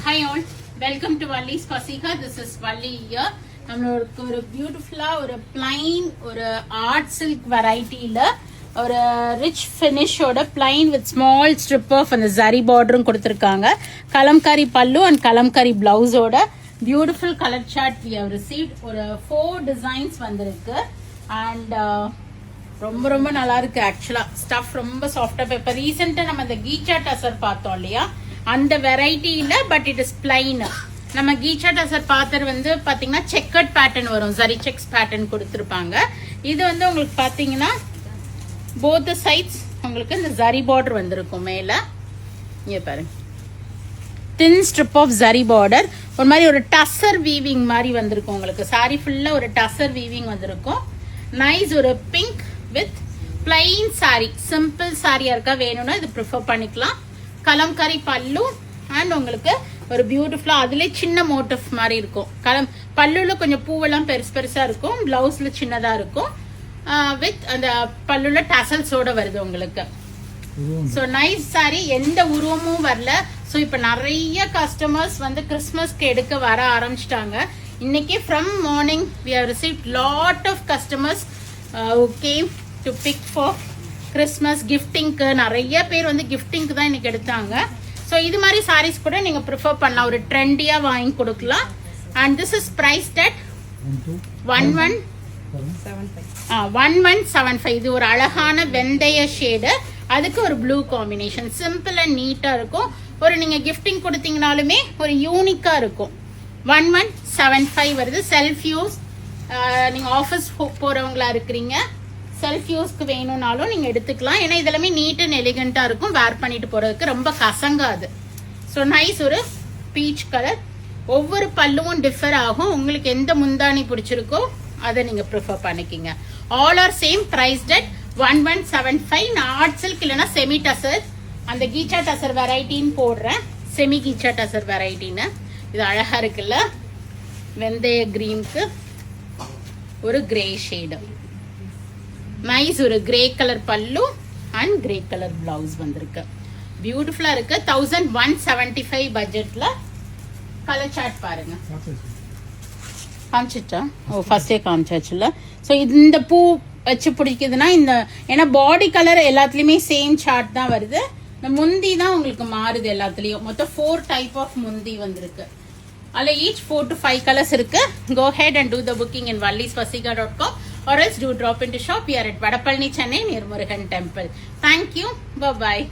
Hi all, welcome to Valli's Pasika. This is Valli here. நம்மளுக்கு ஒரு பியூட்டிஃபுல்லா ஒரு பிளைன் ஒரு ஆர்ட் சில்க் வெரைட்டில ஒரு ரிச் ஃபினிஷோட plain with small strip of அந்த ஜரி பார்டரும் கொடுத்துருக்காங்க. கலம்காரி பல்லு அண்ட் கலம்காரி பிளவுஸோட beautiful colour chart we have received. ஒரு 4 டிசைன்ஸ் வந்திருக்கு அண்ட் ரொம்ப ரொம்ப நல்லா இருக்கு. ஆக்சுவலா ஸ்டஃப் ரொம்ப சாஃப்டா. இப்ப ரீசெண்டா நம்ம இந்த கீச்சா டசர் பார்த்தோம் இல்லையா, அந்த வெரைட்டியில பட் இட் இஸ் பிளைன். நம்ம கீச்சா டசர் பார்த்தது வந்து பாத்தீங்கன்னா செக்கர்ட் பேட்டர்ன் வரும், ஜரி செக்ஸ் பேட்டர்ன் கொடுத்துருப்பாங்க. இது வந்து உங்களுக்கு பாத்தீங்கன்னா போத் சைட்ஸ் உங்களுக்கு இந்த ஜரி பார்டர் வந்திருக்கும். மேல இங்க பாருங்க, தின் ஸ்ட்ரிப் ஆஃப் ஜரி பார்டர், ஒரு மாதிரி ஒரு டசர் வீவிங் மாதிரி வந்திருக்கும். உங்களுக்கு சாரி ஃபுல்லா ஒரு டசர் வீவிங் வந்திருக்கும். நைஸ் ஒரு pink with plain sari, simple சாரியா இருக்கா வேணும்னா இது ப்ரிஃபர் பண்ணிக்கலாம். கலம்காரி பல்லு அண்ட் உங்களுக்கு ஒரு பியூட்டிஃபுல்லா அதுல சின்ன மோட்டிவ் மாதிரி இருக்கும். பல்லுல கொஞ்சம் பூவெல்லாம் பெருசு பெருசா இருக்கும், பிளவுஸ்ல சின்னதா இருக்கும். வித் அந்த பல்லுல டசல்ஸோட வருது உங்களுக்கு. ஸோ நைஸ் சாரி, எந்த உருவமும் வரல. ஸோ இப்போ நிறைய கஸ்டமர்ஸ் வந்து கிறிஸ்மஸ்க்கு எடுக்க வர ஆரம்பிச்சிட்டாங்க. இன்னைக்கு from morning we have received lot of customers who came to pick for Christmas கிஃப்டிங்க்கு. நிறைய பேர் வந்து கிஃப்டிங்க்கு தான் இன்னைக்கு எடுத்தாங்க. ஸோ இது மாதிரி சாரீஸ் கூட நீங்க ப்ரிஃபர் பண்ணலாம், ஒரு ட்ரெண்டியா வாங்கி கொடுக்கலாம். And this is priced at 1175. இது ஒரு அழகான வெந்தய ஷேடு, அதுக்கு ஒரு ப்ளூ காம்பினேஷன், சிம்பிள் அண்ட் நீட்டா இருக்கும். ஒரு நீங்க கிஃப்டிங் கொடுத்தீங்கனாலுமே ஒரு யூனிக்கா இருக்கும். 1175 வருது. செல்ஃப் யூஸ், நீங்க ஆஃபீஸ் போறவங்களா இருக்கிறீங்க, செல்ஃப் யூஸ்க்கு வேணும்னாலும் நீங்க எடுத்துக்கலாம். ஏன்னா இதெல்லாமே நீட் அண்ட் எலிகண்டா இருக்கும், வேர் பண்ணிட்டு போறதுக்கு ரொம்ப கசங்காது. ஸோ நைஸ் ஒரு பீச் கலர். ஒவ்வொரு பல்லுவும் டிஃபர் ஆகும். உங்களுக்கு எந்த முந்தானி பிடிச்சிருக்கோ அதை நீங்க ப்ரிஃபர் பண்ணிக்கிங்க. All R same priced at 1175. நான் ஆர்ட் சில்க் இல்லைன்னா செமி டசர், அந்த கீச்சா டசர் வெரைட்டின்னு போடுறேன், செமி கீச்சா டசர் வெரைட்டின்னு. இது அழகா இருக்குல்ல, வெந்தய கிரீனுக்கு ஒரு கிரே ஷேடு. நைஸ் ஒரு கிரே கலர் பல்லு அண்ட் கிரே கலர் பிளவுஸ் வந்திருக்கு. பியூட்டிஃபுல்லா இருக்கு. 1175 பட்ஜெட்ல. கலர் சார்ட் பாருங்க. காமிச்சிட்டா? ஓ ஃபர்ஸ்டே காமிச்சாச்சுல. ஸோ இந்த பூ வச்சு பிடிக்குதுன்னா இந்த, ஏன்னா பாடி கலர் எல்லாத்துலயுமே சேம் சார்ட் தான் வருது. இந்த முந்தி தான் உங்களுக்கு மாறுது எல்லாத்துலயும். மொத்தம் 4 டைப் ஆஃப் முந்தி வந்திருக்கு. அதில் each 4 to 5 colors இருக்கு. Go ahead and do the booking in vallispasika.com or else do drop into shop. We are at Vadapalni, Chennai near Murugan Temple. Thank you. Bye bye.